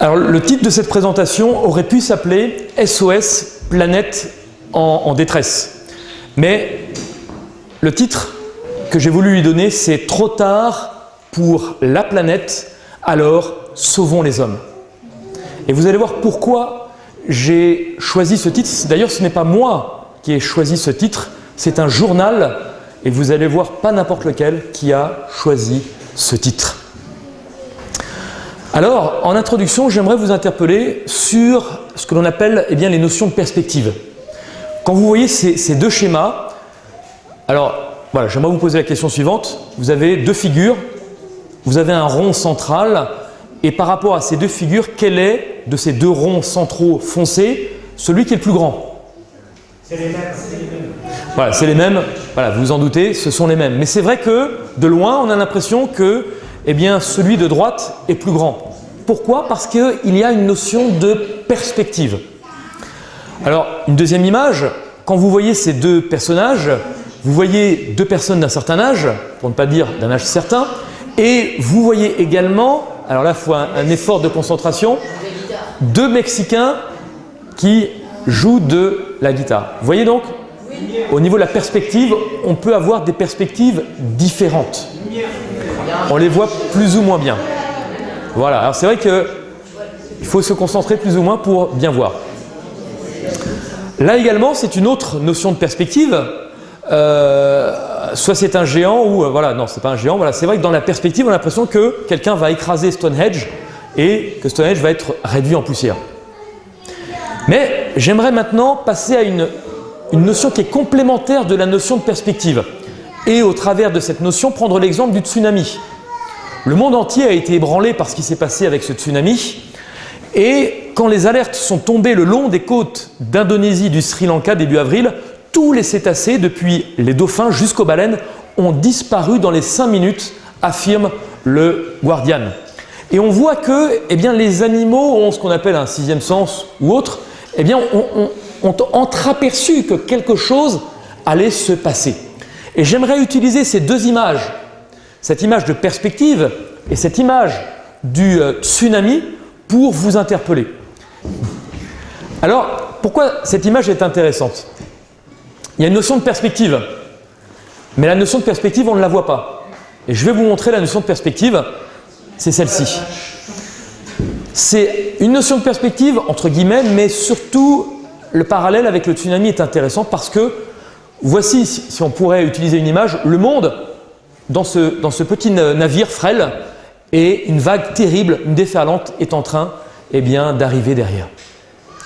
Alors, le titre de cette présentation aurait pu s'appeler SOS Planète en détresse. Mais le titre que j'ai voulu lui donner, c'est Trop tard pour la planète, alors sauvons les hommes. Et vous allez voir pourquoi j'ai choisi ce titre. D'ailleurs, ce n'est pas moi qui ai choisi ce titre, c'est un journal, et vous allez voir pas n'importe lequel qui a choisi ce titre. Alors, en introduction, j'aimerais vous interpeller sur ce que l'on appelle les notions de perspective. Quand vous voyez ces deux schémas, alors voilà, j'aimerais vous poser la question suivante. Vous avez deux figures, vous avez un rond central, et par rapport à ces deux figures, quel est de ces deux ronds centraux foncés celui qui est le plus grand? C'est les mêmes. Voilà, c'est les mêmes. Voilà, vous vous en doutez, ce sont les mêmes. Mais c'est vrai que, de loin, on a l'impression que celui de droite est plus grand. Pourquoi? Parce qu'il y a une notion de perspective. Alors, une deuxième image, quand vous voyez ces deux personnages, vous voyez deux personnes d'un certain âge, pour ne pas dire d'un âge certain, et vous voyez également, alors là, il faut un effort de concentration, deux Mexicains qui jouent de la guitare. Vous voyez donc, au niveau de la perspective, on peut avoir des perspectives différentes. On les voit plus ou moins bien. Voilà, alors c'est vrai qu'il faut se concentrer plus ou moins pour bien voir. Là également, c'est une autre notion de perspective. Soit c'est un géant ou voilà, non, c'est pas un géant. Voilà, c'est vrai que dans la perspective, on a l'impression que quelqu'un va écraser Stonehenge et que Stonehenge va être réduit en poussière. Mais j'aimerais maintenant passer à une notion qui est complémentaire de la notion de perspective. Et au travers de cette notion, prendre l'exemple du tsunami. Le monde entier a été ébranlé par ce qui s'est passé avec ce tsunami. Et quand les alertes sont tombées le long des côtes d'Indonésie, du Sri Lanka début avril, tous les cétacés, depuis les dauphins jusqu'aux baleines, ont disparu dans les 5 minutes, affirme le Guardian. Et on voit que les animaux ont ce qu'on appelle un sixième sens ou autre, ont entreaperçu que quelque chose allait se passer. Et j'aimerais utiliser ces deux images, cette image de perspective et cette image du tsunami pour vous interpeller. Alors, pourquoi cette image est intéressante? Il y a une notion de perspective, mais la notion de perspective, on ne la voit pas. Et je vais vous montrer la notion de perspective, c'est celle-ci. C'est une notion de perspective, entre guillemets, mais surtout, le parallèle avec le tsunami est intéressant parce que, voici, si on pourrait utiliser une image, le monde, dans ce petit navire frêle, et une vague terrible, une déferlante, est en train d'arriver derrière.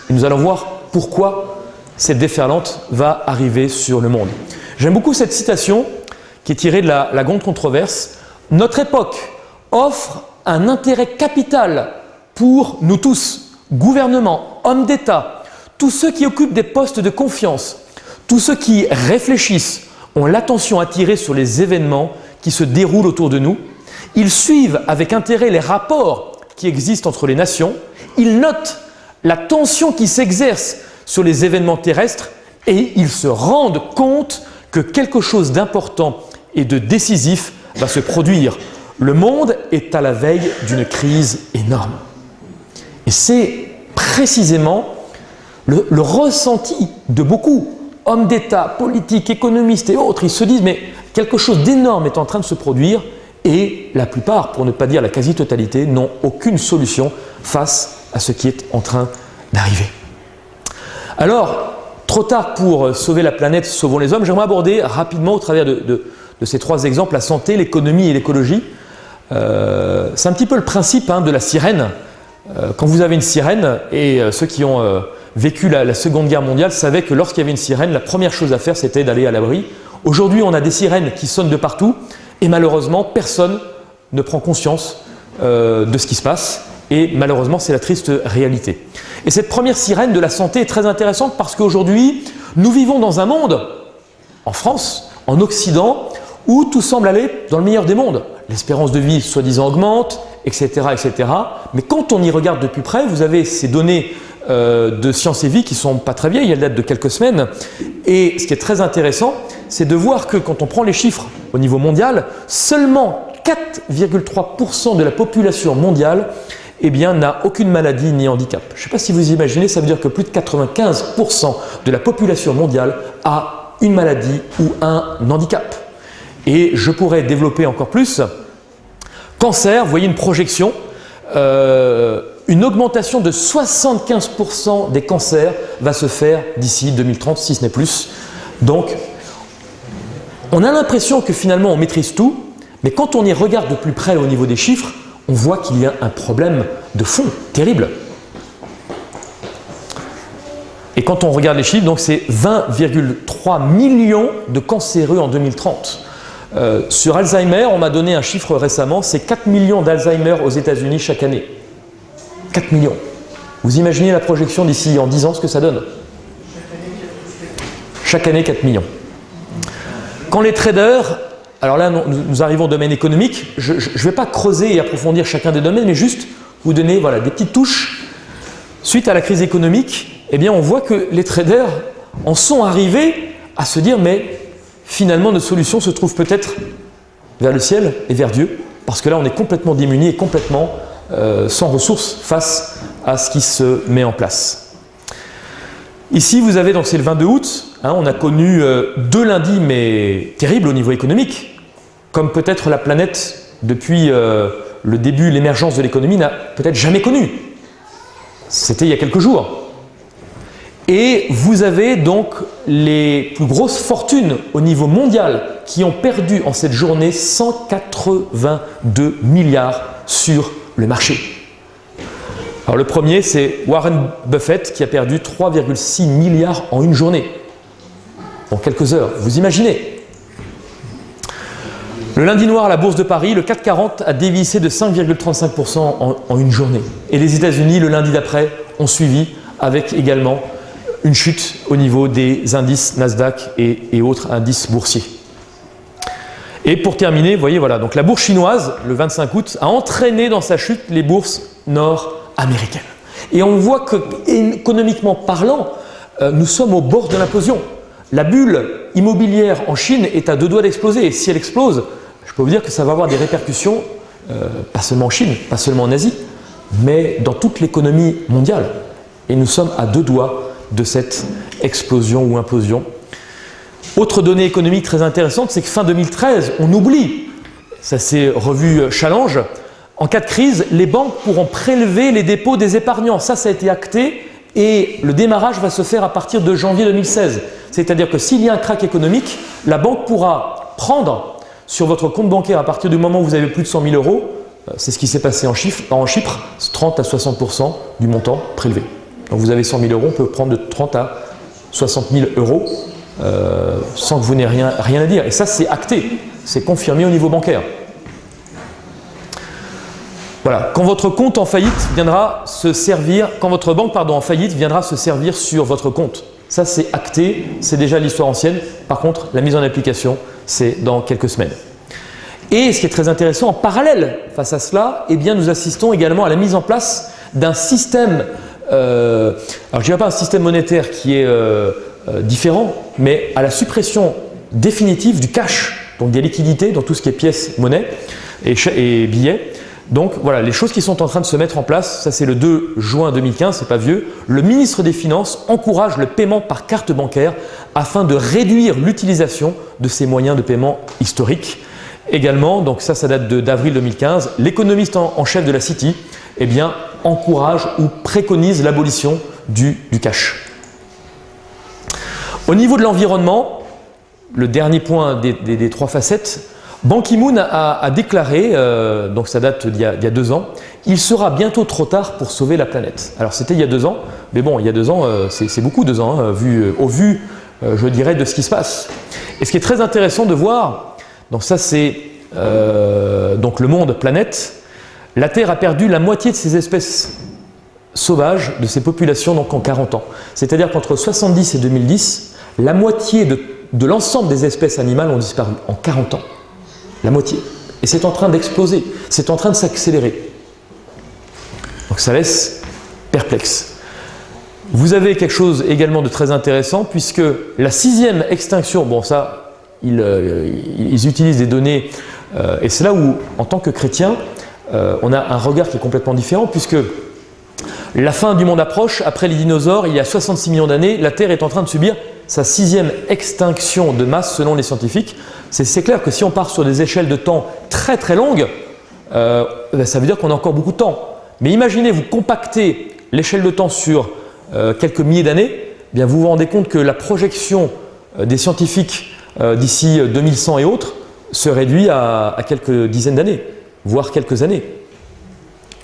Et nous allons voir pourquoi cette déferlante va arriver sur le monde. J'aime beaucoup cette citation qui est tirée de la Grande Controverse. Notre époque offre un intérêt capital pour nous tous, gouvernements, hommes d'État, tous ceux qui occupent des postes de confiance, tous ceux qui réfléchissent, ont l'attention attirée sur les événements qui se déroulent autour de nous. Ils suivent avec intérêt les rapports qui existent entre les nations. Ils notent la tension qui s'exerce sur les événements terrestres et ils se rendent compte que quelque chose d'important et de décisif va se produire. Le monde est à la veille d'une crise énorme. Et c'est précisément le ressenti de beaucoup, hommes d'État, politiques, économistes et autres. Ils se disent mais quelque chose d'énorme est en train de se produire et la plupart, pour ne pas dire la quasi-totalité, n'ont aucune solution face à ce qui est en train d'arriver. Alors, trop tard pour sauver la planète, sauvons les hommes. J'aimerais aborder rapidement au travers de ces trois exemples, la santé, l'économie et l'écologie. C'est un petit peu le principe de la sirène. Quand vous avez une sirène, et ceux qui ont vécu la Seconde Guerre mondiale savaient que lorsqu'il y avait une sirène, la première chose à faire, c'était d'aller à l'abri. Aujourd'hui, on a des sirènes qui sonnent de partout, et malheureusement, personne ne prend conscience de ce qui se passe. Et malheureusement, c'est la triste réalité. Et cette première sirène de la santé est très intéressante parce qu'aujourd'hui, nous vivons dans un monde, en France, en Occident, où tout semble aller dans le meilleur des mondes. L'espérance de vie, soi-disant, augmente, etc., etc. Mais quand on y regarde de plus près, vous avez ces données de Sciences et Vie qui ne sont pas très vieilles, elles datent de quelques semaines. Et ce qui est très intéressant, c'est de voir que quand on prend les chiffres au niveau mondial, seulement 4,3% de la population mondiale eh bien, n'a aucune maladie ni handicap. Je ne sais pas si vous imaginez, ça veut dire que plus de 95% de la population mondiale a une maladie ou un handicap. Et je pourrais développer encore plus. Cancer, vous voyez une projection, une augmentation de 75% des cancers va se faire d'ici 2030, si ce n'est plus. Donc, on a l'impression que finalement on maîtrise tout, mais quand on y regarde de plus près au niveau des chiffres, on voit qu'il y a un problème de fond terrible. Et quand on regarde les chiffres, donc c'est 20,3 millions de cancéreux en 2030. Sur Alzheimer, on m'a donné un chiffre récemment, c'est 4 millions d'Alzheimer aux États-Unis chaque année. 4 millions. Vous imaginez la projection d'ici en 10 ans, ce que ça donne? Chaque année, 4 millions. Quand les traders, alors là, nous arrivons au domaine économique, je ne vais pas creuser et approfondir chacun des domaines, mais juste vous donner voilà, des petites touches. Suite à la crise économique, eh bien, on voit que les traders en sont arrivés à se dire, mais finalement, notre solution se trouve peut-être vers le ciel et vers Dieu, parce que là, on est complètement démunis et complètement sans ressources face à ce qui se met en place. Ici, vous avez, donc c'est le 22 août, hein, on a connu 2 lundis, mais terribles au niveau économique, comme peut-être la planète, depuis le début, l'émergence de l'économie, n'a peut-être jamais connu. C'était il y a quelques jours. Et vous avez donc les plus grosses fortunes au niveau mondial qui ont perdu en cette journée 182 milliards sur le marché. Alors le premier, c'est Warren Buffett qui a perdu 3,6 milliards en une journée, en quelques heures. Vous imaginez? Le lundi noir à la Bourse de Paris, le CAC 40 a dévissé de 5,35% en une journée. Et les États-Unis, le lundi d'après, ont suivi avec également une chute au niveau des indices Nasdaq et autres indices boursiers. Et pour terminer, vous voyez, voilà, donc la bourse chinoise, le 25 août, a entraîné dans sa chute les bourses nord-américaines. Et on voit que, économiquement parlant, nous sommes au bord de l'implosion. La bulle immobilière en Chine est à 2 doigts d'exploser. Et si elle explose, je peux vous dire que ça va avoir des répercussions, pas seulement en Chine, pas seulement en Asie, mais dans toute l'économie mondiale. Et nous sommes à 2 doigts de cette explosion ou implosion. Autre donnée économique très intéressante, c'est que fin 2013, on oublie, ça s'est revu challenge, en cas de crise, les banques pourront prélever les dépôts des épargnants. Ça a été acté et le démarrage va se faire à partir de janvier 2016. C'est-à-dire que s'il y a un krach économique, la banque pourra prendre sur votre compte bancaire à partir du moment où vous avez plus de 100 000 euros, c'est ce qui s'est passé en Chypre, 30 à 60% du montant prélevé. Donc vous avez 100 000 euros, on peut prendre de 30 à 60 000 euros sans que vous n'ayez rien à dire. Et ça, c'est acté, c'est confirmé au niveau bancaire. Voilà, quand votre compte en faillite viendra se servir, quand votre banque en faillite viendra se servir sur votre compte. Ça, c'est acté, c'est déjà l'histoire ancienne. Par contre, la mise en application, c'est dans quelques semaines. Et ce qui est très intéressant, en parallèle face à cela, eh bien, nous assistons également à la mise en place d'un système, alors je ne dirais pas un système monétaire qui est différent, mais à la suppression définitive du cash, donc des liquidités dans tout ce qui est pièces, monnaie et billets. Donc voilà, les choses qui sont en train de se mettre en place, ça c'est le 2 juin 2015, c'est pas vieux. Le ministre des Finances encourage le paiement par carte bancaire afin de réduire l'utilisation de ces moyens de paiement historiques. Également, donc ça date d'avril 2015, l'économiste en chef de la City eh bien, encourage ou préconise l'abolition du cash. Au niveau de l'environnement, le dernier point des 3 facettes, Ban Ki-moon a déclaré, donc ça date d'il y a 2 ans, il sera bientôt trop tard pour sauver la planète. Alors c'était il y a 2 ans, mais bon, il y a 2 ans, c'est beaucoup 2 ans, hein, au vu, je dirais, de ce qui se passe. Et ce qui est très intéressant de voir, donc ça c'est donc le monde planète, la Terre a perdu la moitié de ses espèces sauvages, de ses populations donc en 40 ans. C'est-à-dire qu'entre 70 et 2010, la moitié de l'ensemble des espèces animales ont disparu en 40 ans. La moitié. Et c'est en train d'exploser, c'est en train de s'accélérer. Donc ça laisse perplexe. Vous avez quelque chose également de très intéressant, puisque la 6e extinction, bon ça, ils utilisent des données, et c'est là où, en tant que chrétien, on a un regard qui est complètement différent, puisque la fin du monde approche. Après les dinosaures, il y a 66 millions d'années, la Terre est en train de subir sa 6e extinction de masse selon les scientifiques. C'est clair que si on part sur des échelles de temps très très longues, ça veut dire qu'on a encore beaucoup de temps. Mais imaginez, vous compactez l'échelle de temps sur quelques milliers d'années, eh bien vous vous rendez compte que la projection des scientifiques d'ici 2100 et autres se réduit à quelques dizaines d'années, voire quelques années.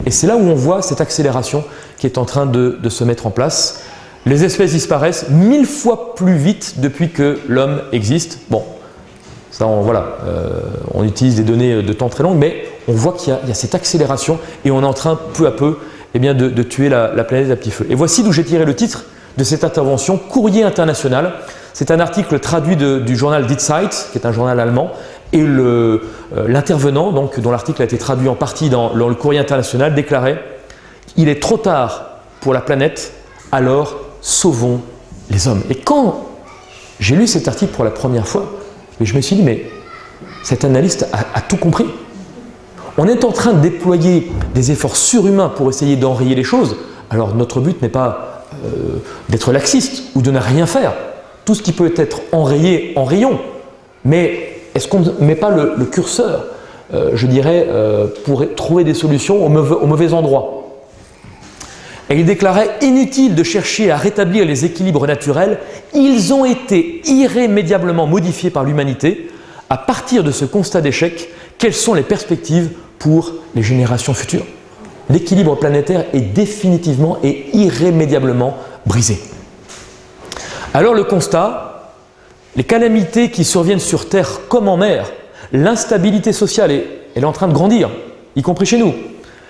Et c'est là où on voit cette accélération qui est en train de se mettre en place. Les espèces disparaissent 1000 fois plus vite depuis que l'homme existe. Bon, ça, on utilise des données de temps très longues, mais on voit qu'il y a cette accélération et on est en train, peu à peu, de tuer la planète à petit feu. Et voici d'où j'ai tiré le titre de cette intervention, Courrier international. C'est un article traduit du journal Die Zeit, qui est un journal allemand, et l'intervenant, dont l'article a été traduit en partie dans le Courrier international, déclarait « Il est trop tard pour la planète, alors sauvons les hommes ». Et quand j'ai lu cet article pour la première fois, je me suis dit « Mais cet analyste a tout compris ». On est en train de déployer des efforts surhumains pour essayer d'enrayer les choses. Alors notre but n'est pas d'être laxiste ou de ne rien faire. Tout ce qui peut être enrayé, enrayons. Mais est-ce qu'on ne met pas le curseur, je dirais, pour trouver des solutions au mauvais endroit? Et il déclarait « Inutile de chercher à rétablir les équilibres naturels, ils ont été irrémédiablement modifiés par l'humanité. À partir de ce constat d'échec, quelles sont les perspectives pour les générations futures ?» L'équilibre planétaire est définitivement et irrémédiablement brisé. Alors le constat, les calamités qui surviennent sur Terre comme en mer, l'instabilité sociale elle est en train de grandir, y compris chez nous.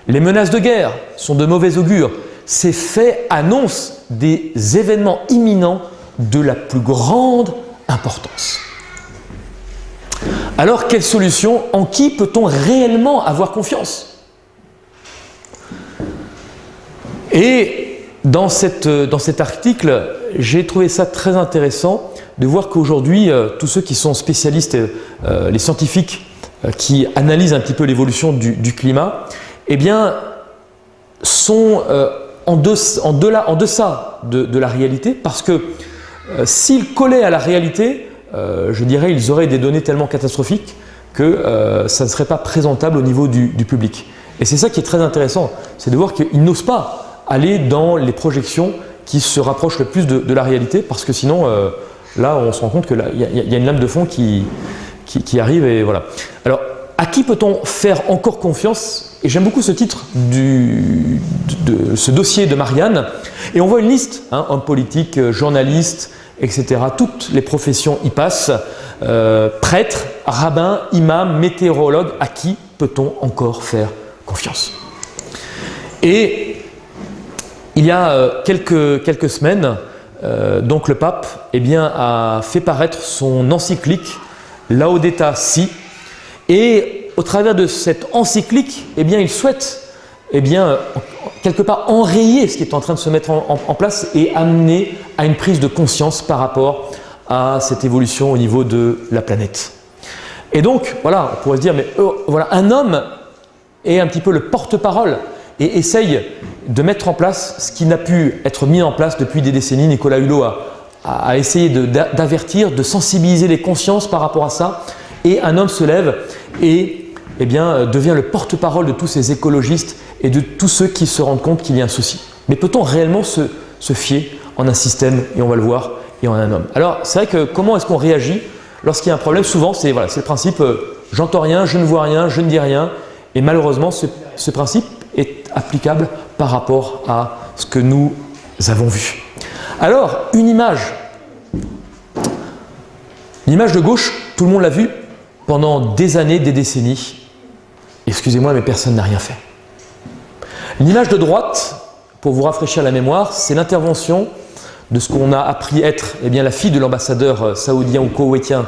Les menaces de guerre sont de mauvais augure. Ces faits annoncent des événements imminents de la plus grande importance. Alors, quelle solution? En qui peut-on réellement avoir confiance? Et dans cet article, j'ai trouvé ça très intéressant de voir qu'aujourd'hui, tous ceux qui sont spécialistes, les scientifiques qui analysent un petit peu l'évolution du climat, eh bien, sont en deçà de la réalité, parce que s'ils collaient à la réalité, je dirais ils auraient des données tellement catastrophiques que ça ne serait pas présentable au niveau du public. Et c'est ça qui est très intéressant, c'est de voir qu'ils n'osent pas aller dans les projections qui se rapprochent le plus de la réalité, parce que sinon, là, on se rend compte qu'il y a une lame de fond qui arrive, et voilà. Alors, à qui peut-on faire encore confiance? Et j'aime beaucoup ce titre de ce dossier de Marianne. Et on voit une liste, hommes politiques, journalistes, etc. Toutes les professions y passent. Prêtres, rabbins, imams, météorologues, à qui peut-on encore faire confiance? Et il y a quelques semaines, donc le pape a fait paraître son encyclique Laudata Si, et au travers de cette encyclique, il souhaite quelque part enrayer ce qui est en train de se mettre en place et amener à une prise de conscience par rapport à cette évolution au niveau de la planète. Et donc, voilà, on pourrait se dire, mais voilà, un homme est un petit peu le porte-parole et essaye de mettre en place ce qui n'a pu être mis en place depuis des décennies. Nicolas Hulot a essayé d'avertir, de sensibiliser les consciences par rapport à ça, et un homme se lève et devient le porte-parole de tous ces écologistes et de tous ceux qui se rendent compte qu'il y a un souci. Mais peut-on réellement se fier en un système, et on va le voir, et en un homme? Alors c'est vrai que comment est-ce qu'on réagit lorsqu'il y a un problème? Souvent c'est le principe j'entends rien, je ne vois rien, je ne dis rien, et malheureusement ce principe est applicable par rapport à ce que nous avons vu. Alors une image de gauche, tout le monde l'a vue pendant des années, des décennies. Excusez-moi, mais personne n'a rien fait. L'image de droite, pour vous rafraîchir la mémoire, c'est l'intervention de ce qu'on a appris être la fille de l'ambassadeur saoudien ou koweïtien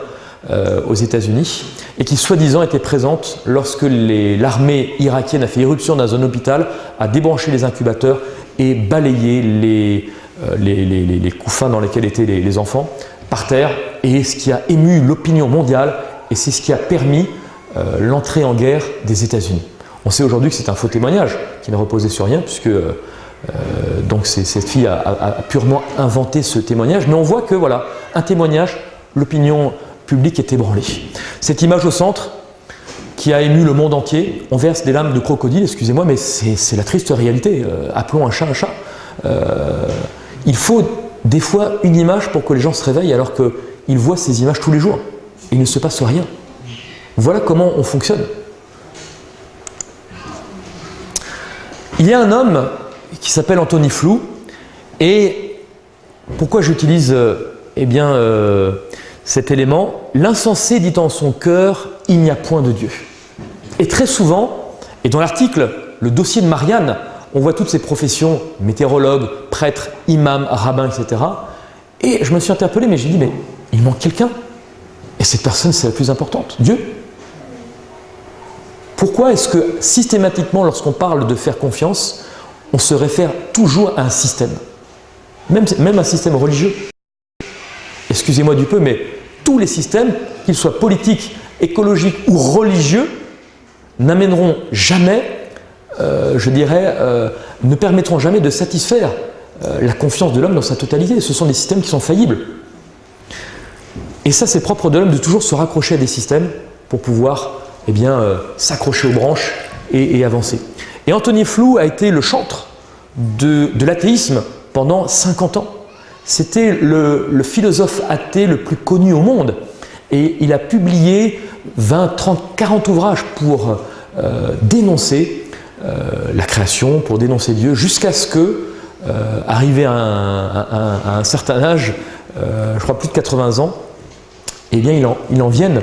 aux États-Unis, et qui soi-disant était présente lorsque l'armée irakienne a fait irruption dans un hôpital, a débranché les incubateurs et balayé les couffins dans lesquels étaient les enfants par terre, et ce qui a ému l'opinion mondiale, et c'est ce qui a permis l'entrée en guerre des États-Unis. On sait aujourd'hui que c'est un faux témoignage qui ne reposait sur rien, puisque donc cette fille a purement inventé ce témoignage, mais on voit que voilà, un témoignage, l'opinion publique est ébranlée. Cette image au centre, qui a ému le monde entier, on verse des larmes de crocodile, excusez-moi, mais c'est la triste réalité. Appelons un chat un chat. Il faut des fois une image pour que les gens se réveillent, alors qu'ils voient ces images tous les jours. Il ne se passe rien. Voilà comment on fonctionne. Il y a un homme qui s'appelle Antony Flew, et pourquoi j'utilise cet élément? L'insensé dit en son cœur, il n'y a point de Dieu. Et très souvent, et dans l'article, le dossier de Marianne, on voit toutes ces professions, météorologues, prêtres, imams, rabbins, etc. Et je me suis interpellé, mais j'ai dit, mais il manque quelqu'un. Et cette personne, c'est la plus importante, Dieu. Pourquoi est-ce que systématiquement, lorsqu'on parle de faire confiance, on se réfère toujours à un système, même un système religieux? Excusez-moi du peu, mais tous les systèmes, qu'ils soient politiques, écologiques ou religieux, n'amèneront jamais, ne permettront jamais de satisfaire la confiance de l'homme dans sa totalité. Ce sont des systèmes qui sont faillibles. Et ça, c'est propre de l'homme de toujours se raccrocher à des systèmes pour pouvoir s'accrocher aux branches et avancer. Et Antony Flew a été le chantre de l'athéisme pendant 50 ans. C'était le philosophe athée le plus connu au monde. Et il a publié 20, 30, 40 ouvrages pour dénoncer la création, pour dénoncer Dieu, jusqu'à ce que, arrivé à un certain âge, je crois plus de 80 ans, il en vienne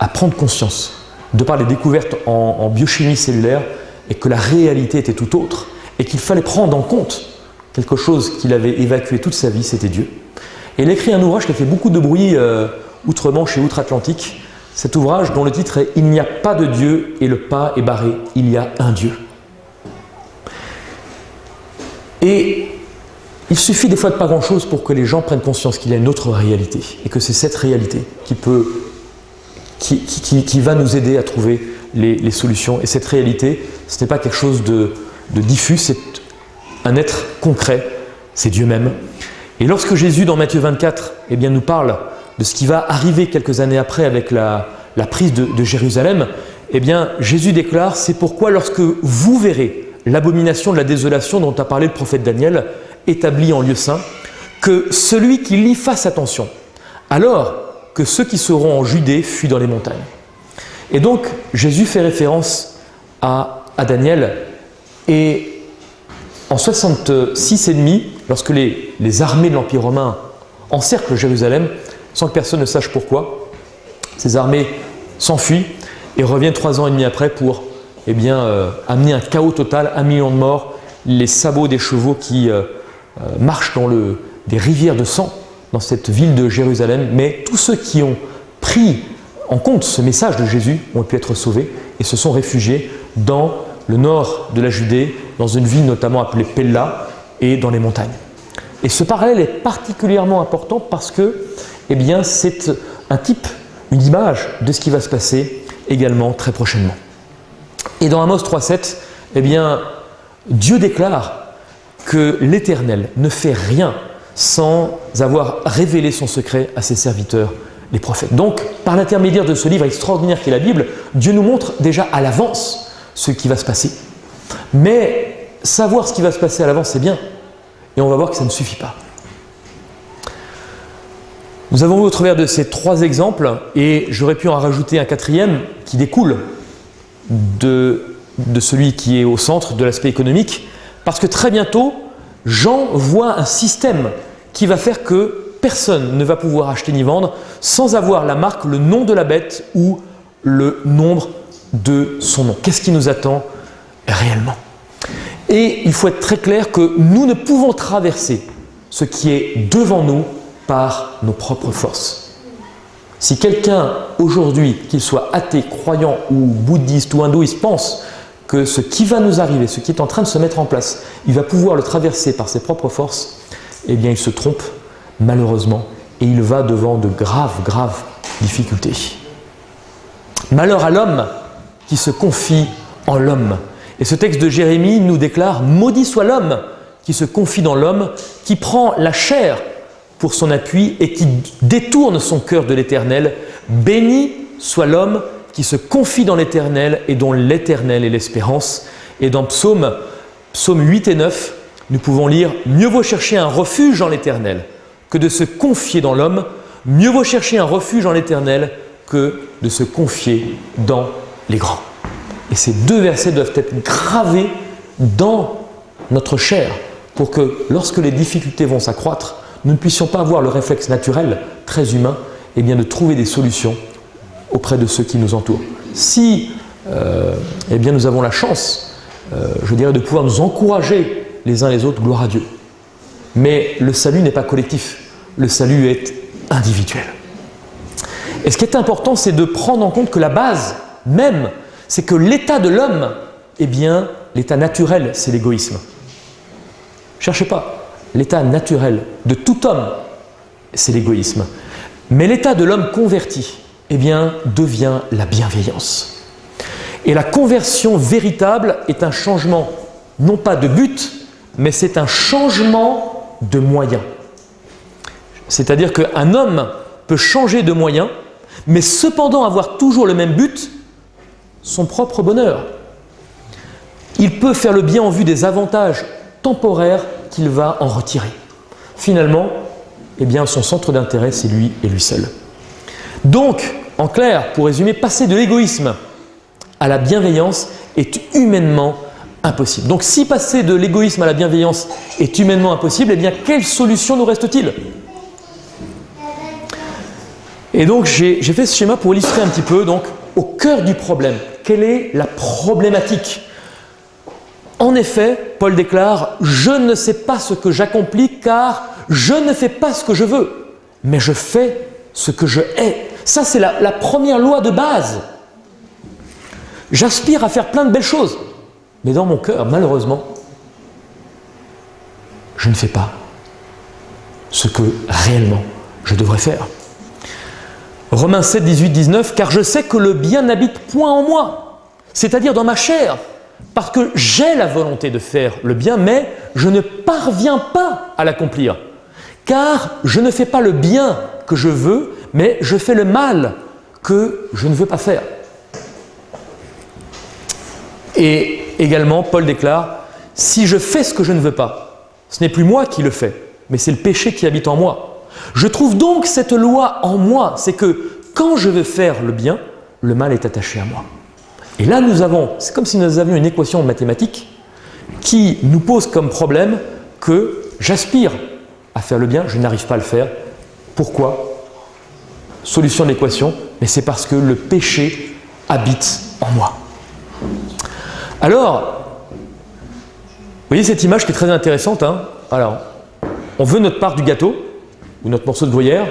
à prendre conscience, de par les découvertes en biochimie cellulaire, et que la réalité était tout autre, et qu'il fallait prendre en compte quelque chose qu'il avait évacué toute sa vie, c'était Dieu. Et il a écrit un ouvrage qui a fait beaucoup de bruit outre-Manche et outre-Atlantique, cet ouvrage dont le titre est « Il n'y a pas de Dieu et le pas est barré, il y a un Dieu ». Et il suffit des fois de pas grand-chose pour que les gens prennent conscience qu'il y a une autre réalité, et que c'est cette réalité qui va nous aider à trouver les solutions. Et cette réalité, ce n'est pas quelque chose de diffus, c'est un être concret, c'est Dieu même. Et lorsque Jésus, dans Matthieu 24, nous parle de ce qui va arriver quelques années après avec la prise de Jérusalem, Jésus déclare « C'est pourquoi lorsque vous verrez l'abomination de la désolation dont a parlé le prophète Daniel, établie en lieu saint, que celui qui lit fasse attention, alors que ceux qui seront en Judée fuient dans les montagnes. » Et donc, Jésus fait référence à Daniel, et en 66 et demi, lorsque les armées de l'Empire romain encerclent Jérusalem, sans que personne ne sache pourquoi, ces armées s'enfuient et reviennent 3 ans et demi après pour amener un chaos total, 1 million de morts, les sabots des chevaux qui marchent dans des rivières de sang dans cette ville de Jérusalem. Mais tous ceux qui ont pris en compte ce message de Jésus ont pu être sauvés et se sont réfugiés dans le nord de la Judée, dans une ville notamment appelée Pella, et dans les montagnes. Et ce parallèle est particulièrement important parce que c'est un type, une image de ce qui va se passer également très prochainement. Et dans Amos 3,7, Dieu déclare que l'Éternel ne fait rien sans avoir révélé son secret à ses serviteurs, les prophètes. Donc, par l'intermédiaire de ce livre extraordinaire qu'est la Bible, Dieu nous montre déjà à l'avance ce qui va se passer. Mais savoir ce qui va se passer à l'avance, c'est bien. Et on va voir que ça ne suffit pas. Nous avons vu au travers de ces 3 exemples, et j'aurais pu en rajouter un 4e qui découle de celui qui est au centre de l'aspect économique, parce que très bientôt, Jean voit un système qui va faire que personne ne va pouvoir acheter ni vendre sans avoir la marque, le nom de la bête ou le nombre de son nom. Qu'est-ce qui nous attend réellement? Et il faut être très clair que nous ne pouvons traverser ce qui est devant nous par nos propres forces. Si quelqu'un aujourd'hui, qu'il soit athée, croyant ou bouddhiste ou hindouiste, pense que ce qui va nous arriver, ce qui est en train de se mettre en place, il va pouvoir le traverser par ses propres forces, il se trompe malheureusement et il va devant de graves difficultés. Malheur à l'homme qui se confie en l'homme. Et ce texte de Jérémie nous déclare « Maudit soit l'homme qui se confie dans l'homme, qui prend la chair pour son appui et qui détourne son cœur de l'Éternel. Béni soit l'homme qui se confie dans l'Éternel et dont l'Éternel est l'espérance. » Et dans Psaume 8 et 9, nous pouvons lire « Mieux vaut chercher un refuge en l'Éternel que de se confier dans l'homme. Mieux vaut chercher un refuge en l'Éternel que de se confier dans les grands. » Et ces deux versets doivent être gravés dans notre chair pour que lorsque les difficultés vont s'accroître, nous ne puissions pas avoir le réflexe naturel, très humain, eh bien de trouver des solutions auprès de ceux qui nous entourent. Si eh bien nous avons la chance, je dirais, de pouvoir nous encourager les uns les autres, gloire à Dieu. Mais le salut n'est pas collectif, le salut est individuel. Et ce qui est important, c'est de prendre en compte que la base même, c'est que l'état de l'homme, eh bien, l'état naturel, c'est l'égoïsme. Cherchez pas. L'état naturel de tout homme, c'est l'égoïsme. Mais l'état de l'homme converti, eh bien, devient la bienveillance. Et la conversion véritable est un changement, non pas de but, mais c'est un changement de moyens. C'est-à-dire qu'un homme peut changer de moyens, mais cependant avoir toujours le même but, son propre bonheur. Il peut faire le bien en vue des avantages temporaires qu'il va en retirer. Finalement, eh bien, son centre d'intérêt, c'est lui et lui seul. Donc, en clair, pour résumer, passer de l'égoïsme à la bienveillance est humainement impossible. Donc, si passer de l'égoïsme à la bienveillance est humainement impossible, eh bien, quelle solution nous reste-t-il ? Et donc, j'ai fait ce schéma pour illustrer un petit peu, donc, au cœur du problème. Quelle est la problématique ? En effet, Paul déclare « Je ne sais pas ce que j'accomplis car je ne fais pas ce que je veux, mais je fais ce que je hais. » Ça, c'est la première loi de base. J'aspire à faire plein de belles choses, mais dans mon cœur, malheureusement, je ne fais pas ce que réellement je devrais faire. Romains 7, 18, 19, « Car je sais que le bien n'habite point en moi, c'est-à-dire dans ma chair, parce que j'ai la volonté de faire le bien, mais je ne parviens pas à l'accomplir. Car je ne fais pas le bien que je veux, mais je fais le mal que je ne veux pas faire. » Et également, Paul déclare, « Si je fais ce que je ne veux pas, ce n'est plus moi qui le fais, mais c'est le péché qui habite en moi. Je trouve donc cette loi en moi, c'est que quand je veux faire le bien, le mal est attaché à moi. » Et là, c'est comme si nous avions une équation mathématique qui nous pose comme problème que j'aspire à faire le bien, je n'arrive pas à le faire. Pourquoi ? Solution de l'équation, mais c'est parce que le péché habite en moi. Alors, vous voyez cette image qui est très intéressante, hein ? Alors, on veut notre part du gâteau, ou notre morceau de gruyère.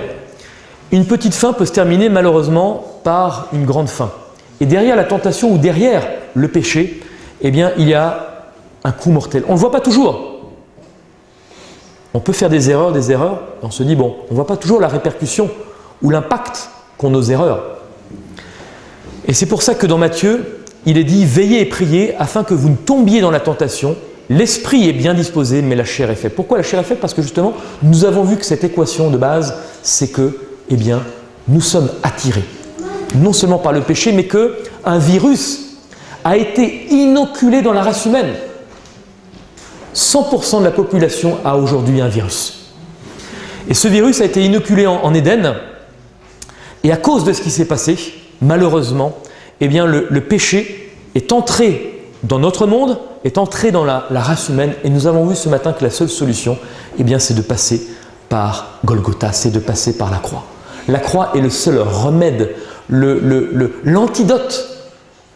Une petite faim peut se terminer malheureusement par une grande faim. Et derrière la tentation ou derrière le péché, eh bien, il y a un coup mortel. On ne le voit pas toujours. On peut faire des erreurs, et on se dit, bon, on ne voit pas toujours la répercussion ou l'impact qu'ont nos erreurs. Et c'est pour ça que dans Matthieu, il est dit, veillez et priez afin que vous ne tombiez dans la tentation. L'esprit est bien disposé, mais la chair est faible. Pourquoi la chair est faible ? Parce que justement, nous avons vu que cette équation de base, c'est que, eh bien, nous sommes attirés. Non seulement par le péché, mais qu'un virus a été inoculé dans la race humaine. 100% de la population a aujourd'hui un virus. Et ce virus a été inoculé en Éden, et à cause de ce qui s'est passé, malheureusement, eh bien, le péché est entré dans notre monde, est entré dans la race humaine, et nous avons vu ce matin que la seule solution, eh bien, c'est de passer par Golgotha, c'est de passer par la croix. La croix est le seul remède, l'antidote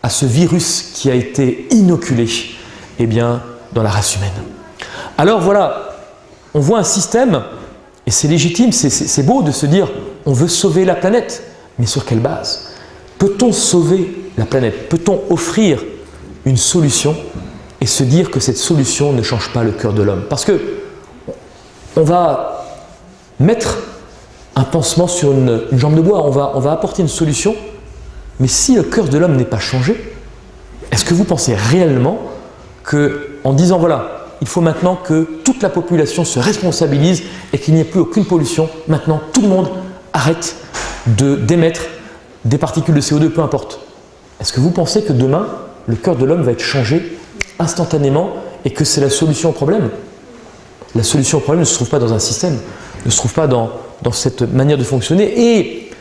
à ce virus qui a été inoculé, eh bien, dans la race humaine. Alors voilà, on voit un système, et c'est légitime, c'est beau de se dire, on veut sauver la planète, mais sur quelle base ? Peut-on sauver la planète ? Peut-on offrir une solution et se dire que cette solution ne change pas le cœur de l'homme ? Parce que on va mettre un pansement sur une jambe de bois, on va apporter une solution, mais si le cœur de l'homme n'est pas changé, Est-ce que vous pensez réellement qu'en disant voilà, il faut maintenant que toute la population se responsabilise et qu'il n'y ait plus aucune pollution, maintenant tout le monde arrête d'émettre des particules de CO2, peu importe. Est-ce que vous pensez que demain, le cœur de l'homme va être changé instantanément et que c'est la solution au problème? La solution au problème ne se trouve pas dans un système, ne se trouve pas dans cette manière de fonctionner. Et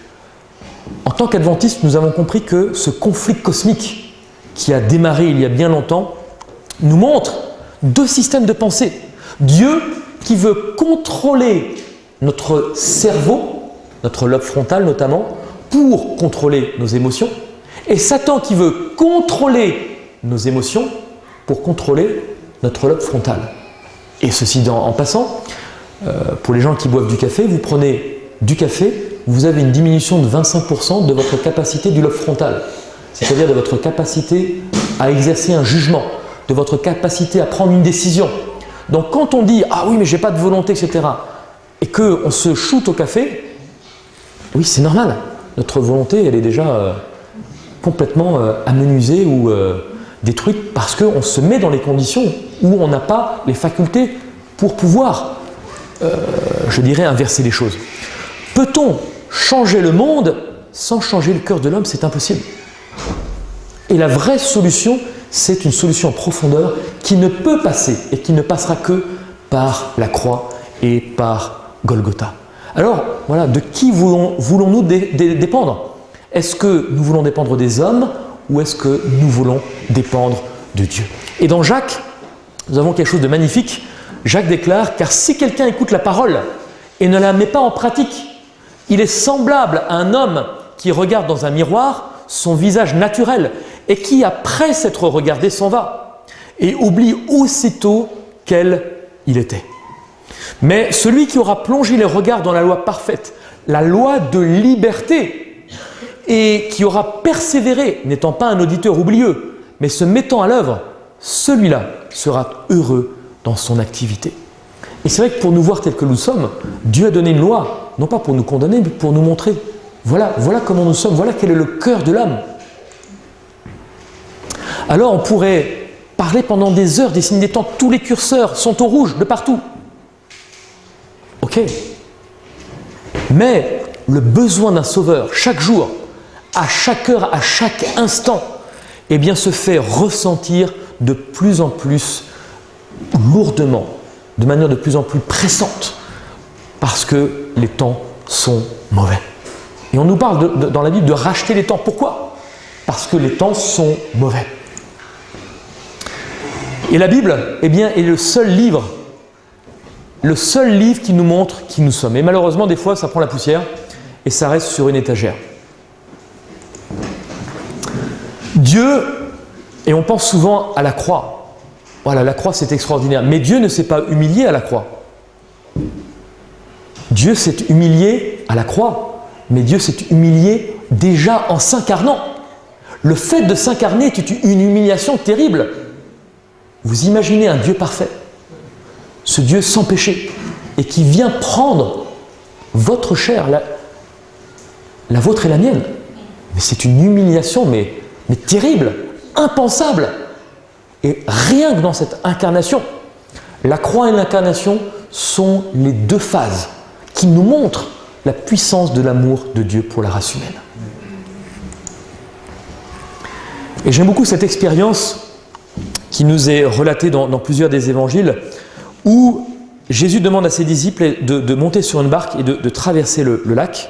en tant qu'adventistes, nous avons compris que ce conflit cosmique qui a démarré il y a bien longtemps nous montre deux systèmes de pensée. Dieu qui veut contrôler notre cerveau, notre lobe frontal notamment, pour contrôler nos émotions, et Satan qui veut contrôler nos émotions pour contrôler notre lobe frontal. Et ceci en passant, pour les gens qui boivent du café, vous prenez du café, vous avez une diminution de 25% de votre capacité du lobe frontal, c'est-à-dire de votre capacité à exercer un jugement, de votre capacité à prendre une décision. Donc quand on dit « Ah oui, mais j'ai pas de volonté, etc. » et qu'on se shoot au café, oui, c'est normal. Notre volonté, elle est déjà complètement amenuisée ou détruite parce qu'on se met dans les conditions où on n'a pas les facultés pour pouvoir, je dirais, inverser les choses. Peut-on changer le monde sans changer le cœur de l'homme? C'est impossible. Et la vraie solution, c'est une solution en profondeur qui ne peut passer et qui ne passera que par la croix et par Golgotha. Alors, voilà, de qui voulons-nous dépendre? Est-ce que nous voulons dépendre des hommes ou est-ce que nous voulons dépendre de Dieu? Et dans Jacques, nous avons quelque chose de magnifique. Jacques déclare « Car si quelqu'un écoute la parole et ne la met pas en pratique, il est semblable à un homme qui regarde dans un miroir son visage naturel et qui, après s'être regardé, s'en va et oublie aussitôt quel il était. Mais celui qui aura plongé les regards dans la loi parfaite, la loi de liberté, et qui aura persévéré, n'étant pas un auditeur oublieux, mais se mettant à l'œuvre, celui-là sera heureux dans son activité. » Et c'est vrai que pour nous voir tels que nous sommes, Dieu a donné une loi, non pas pour nous condamner, mais pour nous montrer. Voilà comment nous sommes, voilà quel est le cœur de l'homme. Alors on pourrait parler pendant des heures des signes des temps, tous les curseurs sont au rouge de partout. Ok. Mais le besoin d'un sauveur, chaque jour, à chaque heure, à chaque instant, eh bien, se fait ressentir de plus en plus lourdement, de manière de plus en plus pressante, parce que les temps sont mauvais. Et on nous parle dans la Bible de racheter les temps. Pourquoi? Parce que les temps sont mauvais. Et la Bible, eh bien, est le seul livre qui nous montre qui nous sommes. Et malheureusement, des fois, ça prend la poussière et ça reste sur une étagère. Dieu, et on pense souvent à la croix. Voilà, la croix, c'est extraordinaire. Mais Dieu ne s'est pas humilié à la croix. Dieu s'est humilié à la croix, mais Dieu s'est humilié déjà en s'incarnant. Le fait de s'incarner est une humiliation terrible. Vous imaginez un Dieu parfait, ce Dieu sans péché, et qui vient prendre votre chair, la vôtre et la mienne. Mais c'est une humiliation, mais terrible, impensable. Et rien que dans cette incarnation, la croix et l'incarnation sont les deux phases qui nous montrent la puissance de l'amour de Dieu pour la race humaine. Et j'aime beaucoup cette expérience qui nous est relatée dans plusieurs des évangiles, où Jésus demande à ses disciples de monter sur une barque et de traverser le lac.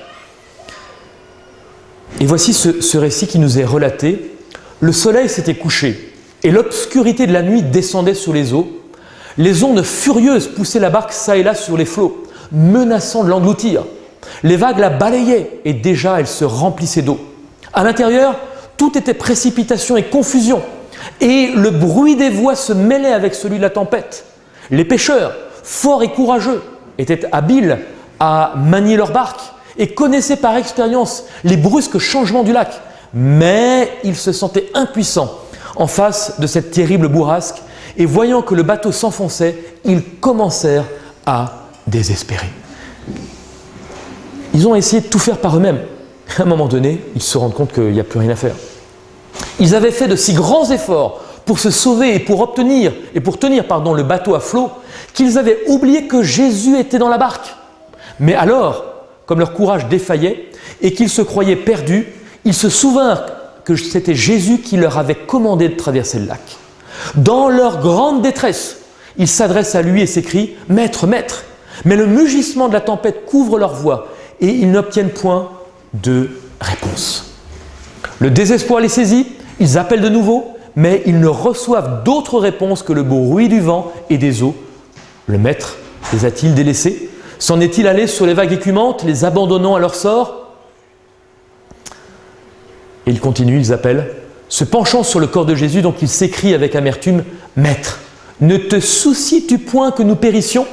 Et voici ce récit qui nous est relaté. Le soleil s'était couché et l'obscurité de la nuit descendait sur les eaux. Les ondes furieuses poussaient la barque çà et là sur les flots, menaçant de l'engloutir. Les vagues la balayaient et déjà elle se remplissait d'eau. À l'intérieur, tout était précipitation et confusion, et le bruit des voix se mêlait avec celui de la tempête. Les pêcheurs, forts et courageux, étaient habiles à manier leur barque et connaissaient par expérience les brusques changements du lac. Mais ils se sentaient impuissants en face de cette terrible bourrasque, et voyant que le bateau s'enfonçait, ils commencèrent à désespérer. Ils ont essayé de tout faire par eux-mêmes. À un moment donné, ils se rendent compte qu'il n'y a plus rien à faire. Ils avaient fait de si grands efforts pour se sauver et pour tenir le bateau à flot qu'ils avaient oublié que Jésus était dans la barque. Mais alors, comme leur courage défaillait et qu'ils se croyaient perdus, ils se souvinrent que c'était Jésus qui leur avait commandé de traverser le lac. Dans leur grande détresse, ils s'adressent à lui et s'écrient « Maître, Maître !» Mais le mugissement de la tempête couvre leur voix et ils n'obtiennent point de réponse. Le désespoir les saisit, ils appellent de nouveau, mais ils ne reçoivent d'autre réponse que le bruit du vent et des eaux. Le Maître les a-t-il délaissés? S'en est-il allé sur les vagues écumantes, les abandonnant à leur sort? Et ils continuent, ils appellent, se penchant sur le corps de Jésus, donc ils s'écrient avec amertume, « Maître, ne te soucies-tu point que nous périssions ?»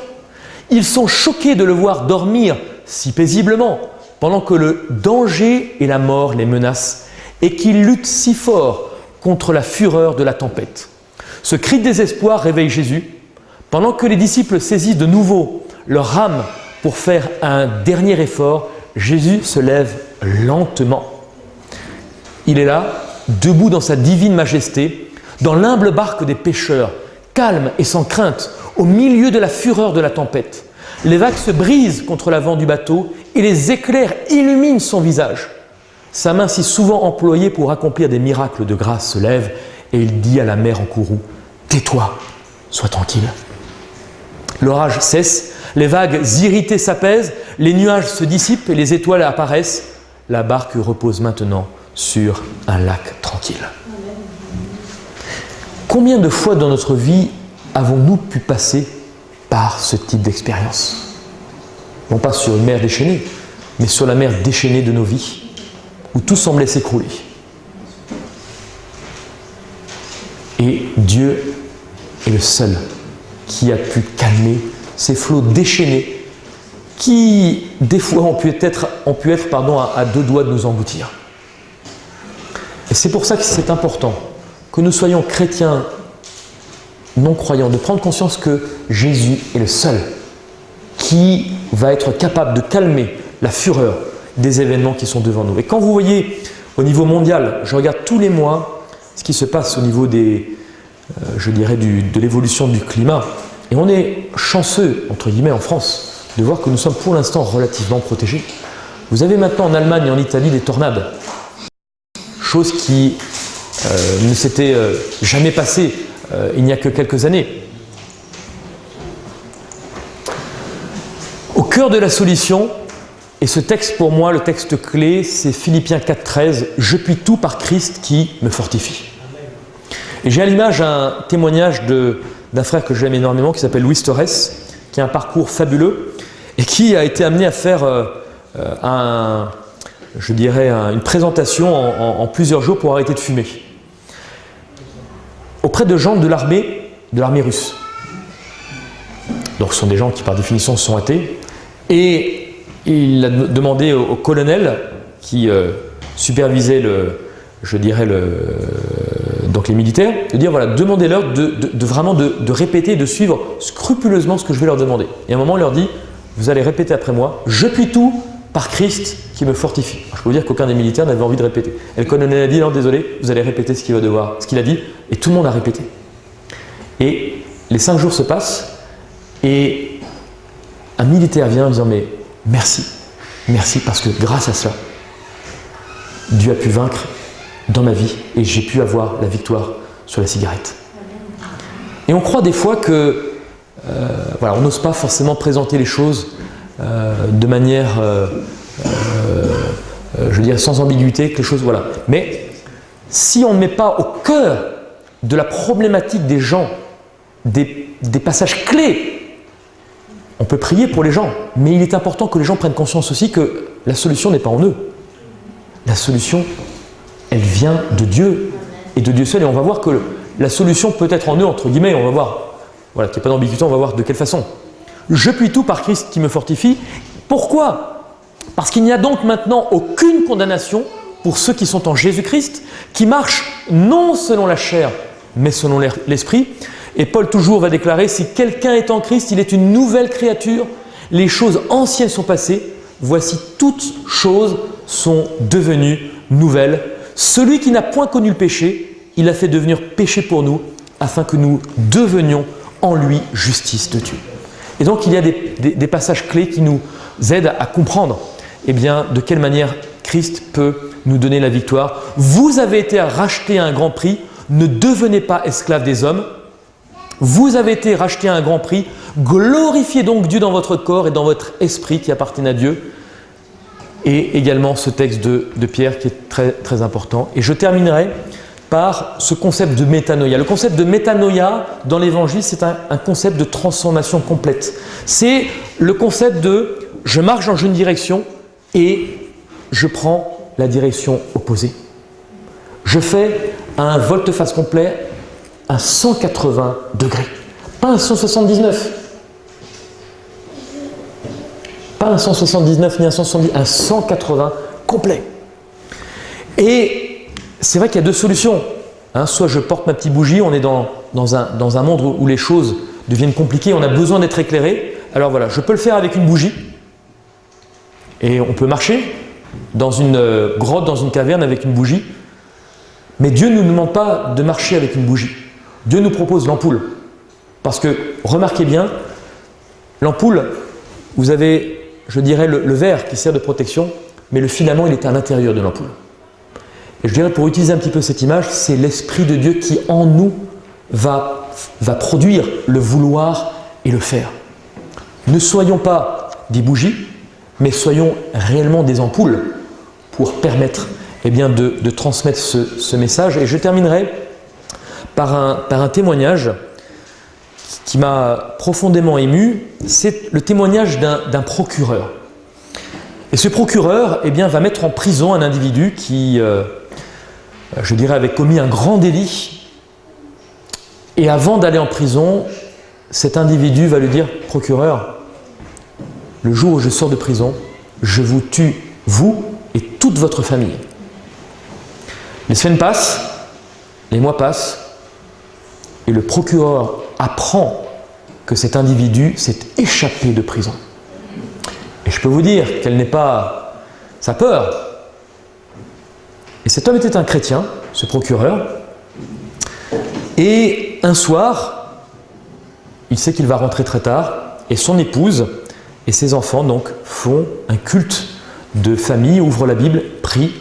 Ils sont choqués de le voir dormir si paisiblement, pendant que le danger et la mort les menacent, et qu'il lutte si fort contre la fureur de la tempête. Ce cri de désespoir réveille Jésus, pendant que les disciples saisissent de nouveau leur rame pour faire un dernier effort. Jésus se lève lentement. Il est là, debout dans sa divine majesté, dans l'humble barque des pêcheurs, calme et sans crainte, au milieu de la fureur de la tempête. Les vagues se brisent contre l'avant du bateau et les éclairs illuminent son visage. Sa main si souvent employée pour accomplir des miracles de grâce se lève et il dit à la mer en courroux, « Tais-toi, sois tranquille. » L'orage cesse, les vagues irritées s'apaisent, les nuages se dissipent et les étoiles apparaissent. La barque repose maintenant sur un lac tranquille. Combien de fois dans notre vie avons-nous pu passer par ce type d'expérience? Non pas sur une mer déchaînée, mais sur la mer déchaînée de nos vies, où tout semblait s'écrouler. Et Dieu est le seul qui a pu calmer ces flots déchaînés qui, des fois, ont pu être à deux doigts de nous engloutir. Et c'est pour ça que c'est important que nous soyons chrétiens non-croyants, de prendre conscience que Jésus est le seul qui va être capable de calmer la fureur des événements qui sont devant nous. Et quand vous voyez au niveau mondial, je regarde tous les mois ce qui se passe au niveau des, de l'évolution du climat, et on est chanceux, entre guillemets, en France, de voir que nous sommes pour l'instant relativement protégés. Vous avez maintenant en Allemagne et en Italie des tornades, chose qui ne s'était jamais passée il n'y a que quelques années. Au cœur de la solution, et ce texte pour moi, le texte clé, c'est Philippiens 4,13, « Je puis tout par Christ qui me fortifie ». Et j'ai à l'image un témoignage d'un frère que j'aime énormément qui s'appelle Luis Torres, qui a un parcours fabuleux et qui a été amené à faire une présentation en plusieurs jours pour arrêter de fumer auprès de gens de l'armée russe. Donc ce sont des gens qui par définition sont athées, et il a demandé au colonel qui supervisait donc les militaires, de dire voilà, demandez-leur de répéter, de suivre scrupuleusement ce que je vais leur demander. Et à un moment, il leur dit, vous allez répéter après moi, je puis tout par Christ qui me fortifie. Alors, je peux vous dire qu'aucun des militaires n'avait envie de répéter. Et le colonel a dit, non, désolé, vous allez répéter ce qu'il a dit, et tout le monde a répété. Et les 5 jours se passent, et un militaire vient en disant, mais merci parce que grâce à cela, Dieu a pu vaincre dans ma vie et j'ai pu avoir la victoire sur la cigarette. Et on croit des fois que on n'ose pas forcément présenter les choses de manière sans ambiguïté, quelque chose, voilà. Mais si on ne met pas au cœur de la problématique des gens des passages clés, on peut prier pour les gens, mais il est important que les gens prennent conscience aussi que la solution n'est pas en eux. La solution, elle vient de Dieu et de Dieu seul. Et on va voir que la solution peut être en eux, entre guillemets. On va voir, voilà, qu'il n'y a pas d'ambiguïté, on va voir de quelle façon. Je puis tout par Christ qui me fortifie. Pourquoi? Parce qu'il n'y a donc maintenant aucune condamnation pour ceux qui sont en Jésus-Christ, qui marchent non selon la chair, mais selon l'esprit. Et Paul toujours va déclarer, si quelqu'un est en Christ, il est une nouvelle créature. Les choses anciennes sont passées. Voici toutes choses sont devenues nouvelles. Celui qui n'a point connu le péché, il l'a fait devenir péché pour nous, afin que nous devenions en lui justice de Dieu. Et donc il y a des passages clés qui nous aident à comprendre de quelle manière Christ peut nous donner la victoire. Vous avez été rachetés à un grand prix, ne devenez pas esclaves des hommes. Vous avez été rachetés à un grand prix, glorifiez donc Dieu dans votre corps et dans votre esprit qui appartiennent à Dieu. Et également ce texte de Pierre qui est très, très important. Et je terminerai par ce concept de métanoïa. Le concept de métanoïa dans l'Évangile, c'est un concept de transformation complète. C'est le concept de « je marche dans une direction et je prends la direction opposée ». Je fais un volte-face complet à 180 degrés, pas un 179. Pas un 179 ni un 170, un 180 complet. Et c'est vrai qu'il y a deux solutions. Soit je porte ma petite bougie, on est dans un monde où les choses deviennent compliquées, on a besoin d'être éclairé. Alors voilà, je peux le faire avec une bougie. Et on peut marcher dans une grotte, dans une caverne avec une bougie. Mais Dieu ne nous demande pas de marcher avec une bougie. Dieu nous propose l'ampoule. Parce que, remarquez bien, l'ampoule, vous avez, je dirais, le verre qui sert de protection, mais le filament, il est à l'intérieur de l'ampoule. Et je dirais, pour utiliser un petit peu cette image, c'est l'Esprit de Dieu qui, en nous, va produire le vouloir et le faire. Ne soyons pas des bougies, mais soyons réellement des ampoules pour permettre de transmettre ce message. Et je terminerai par un témoignage qui m'a profondément ému. C'est le témoignage d'un procureur. Et ce procureur va mettre en prison un individu qui, je dirais, avait commis un grand délit. Et avant d'aller en prison, cet individu va lui dire « Procureur, le jour où je sors de prison, je vous tue, vous et toute votre famille. » Les semaines passent, les mois passent, et le procureur apprend que cet individu s'est échappé de prison. Et je peux vous dire quelle n'est pas sa peur. Et cet homme était un chrétien, ce procureur, et un soir, il sait qu'il va rentrer très tard, et son épouse et ses enfants donc font un culte de famille, ouvrent la Bible, prient.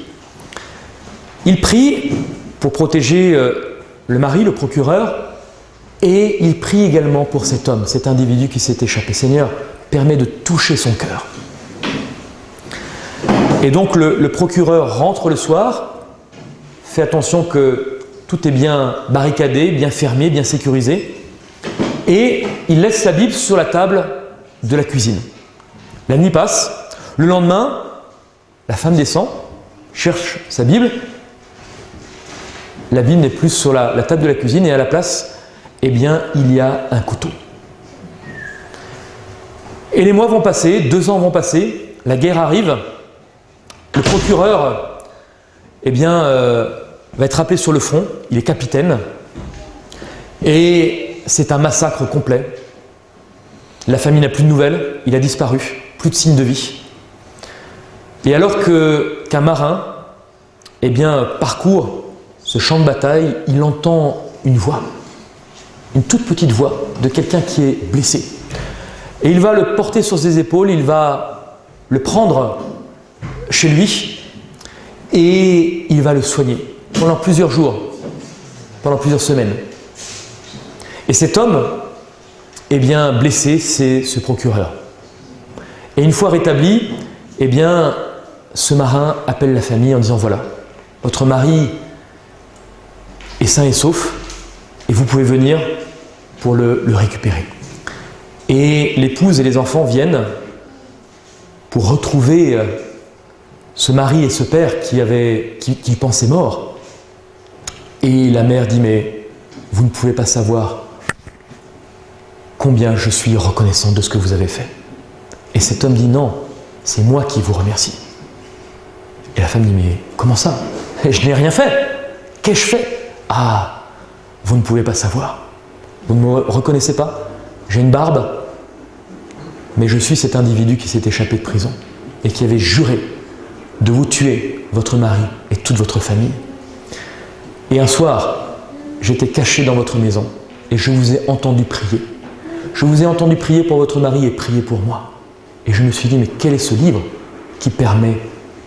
Il prie pour protéger le mari, le procureur, et il prie également pour cet homme, cet individu qui s'est échappé. Seigneur, permets de toucher son cœur. Et donc le procureur rentre le soir, fait attention que tout est bien barricadé, bien fermé, bien sécurisé, et il laisse la Bible sur la table de la cuisine. La nuit passe, le lendemain, la femme descend, cherche sa Bible. La Bible n'est plus sur la table de la cuisine et à la place, il y a un couteau. Et les mois vont passer, 2 ans vont passer, la guerre arrive, le procureur va être appelé sur le front, il est capitaine, et c'est un massacre complet. La famille n'a plus de nouvelles, il a disparu, plus de signes de vie. Et alors qu'un marin parcourt ce champ de bataille, il entend une voix, une toute petite voix de quelqu'un qui est blessé. Et il va le porter sur ses épaules, il va le prendre chez lui et il va le soigner pendant plusieurs jours, pendant plusieurs semaines. Et cet homme, blessé, c'est ce procureur. Et une fois rétabli, ce marin appelle la famille en disant « Voilà, votre mari est sain et sauf, et vous pouvez venir pour le récupérer. » Et l'épouse et les enfants viennent pour retrouver ce mari et ce père qui pensaient mort. Et la mère dit « Mais vous ne pouvez pas savoir combien je suis reconnaissante de ce que vous avez fait. » Et cet homme dit « Non, c'est moi qui vous remercie. » Et la femme dit « Mais comment ça? Je n'ai rien fait. Qu'ai-je fait? Ah, vous ne pouvez pas savoir. Vous ne me reconnaissez pas? J'ai une barbe, mais je suis cet individu qui s'est échappé de prison et qui avait juré de vous tuer, votre mari et toute votre famille. Et un soir, j'étais caché dans votre maison et je vous ai entendu prier. Je vous ai entendu prier pour votre mari et prier pour moi. Et je me suis dit, mais quel est ce livre qui permet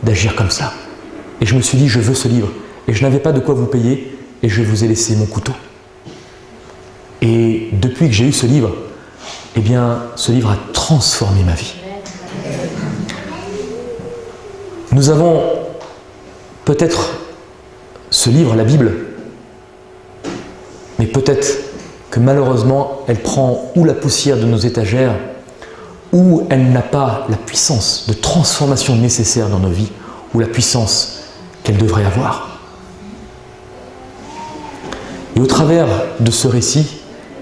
d'agir comme ça? Et je me suis dit, je veux ce livre. Et je n'avais pas de quoi vous payer et je vous ai laissé mon couteau. Et depuis que j'ai eu ce livre, eh bien, ce livre a transformé ma vie. Nous avons peut-être ce livre, la Bible, mais peut-être que malheureusement, elle prend ou la poussière de nos étagères, ou elle n'a pas la puissance de transformation nécessaire dans nos vies, ou la puissance qu'elle devrait avoir. Et au travers de ce récit,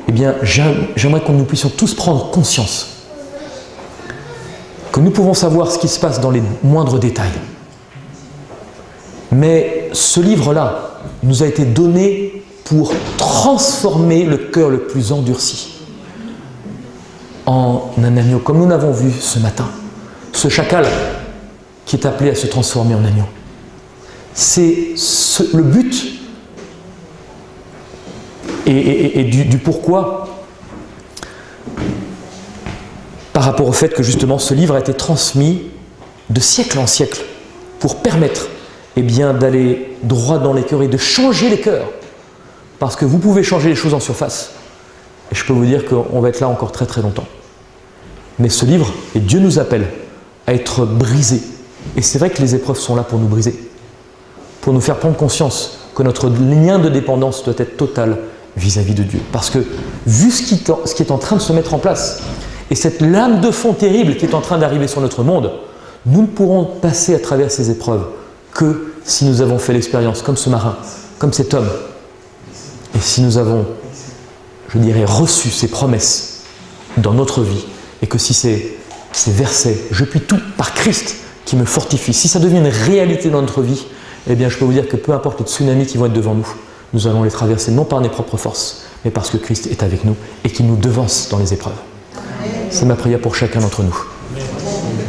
eh bien, j'aimerais que nous puissions tous prendre conscience que nous pouvons savoir ce qui se passe dans les moindres détails. Mais ce livre-là nous a été donné pour transformer le cœur le plus endurci en un agneau, comme nous l'avons vu ce matin. Ce chacal qui est appelé à se transformer en agneau. C'est le but et du pourquoi, par rapport au fait que justement ce livre a été transmis de siècle en siècle pour permettre d'aller droit dans les cœurs et de changer les cœurs. Parce que vous pouvez changer les choses en surface. Et je peux vous dire qu'on va être là encore très très longtemps. Mais ce livre, et Dieu nous appelle à être brisés. Et c'est vrai que les épreuves sont là pour nous briser. Pour nous faire prendre conscience que notre lien de dépendance doit être total vis-à-vis de Dieu. Parce que, vu ce qui est en train de se mettre en place, et cette lame de fond terrible qui est en train d'arriver sur notre monde, nous ne pourrons passer à travers ces épreuves que si nous avons fait l'expérience, comme ce marin, comme cet homme, et si nous avons, je dirais, reçu ces promesses dans notre vie, et que si ces versets, je puis tout par Christ qui me fortifie, si ça devient une réalité dans notre vie, eh bien je peux vous dire que peu importe les tsunamis qui vont être devant nous, nous allons les traverser non par nos propres forces, mais parce que Christ est avec nous et qu'il nous devance dans les épreuves. C'est ma prière pour chacun d'entre nous.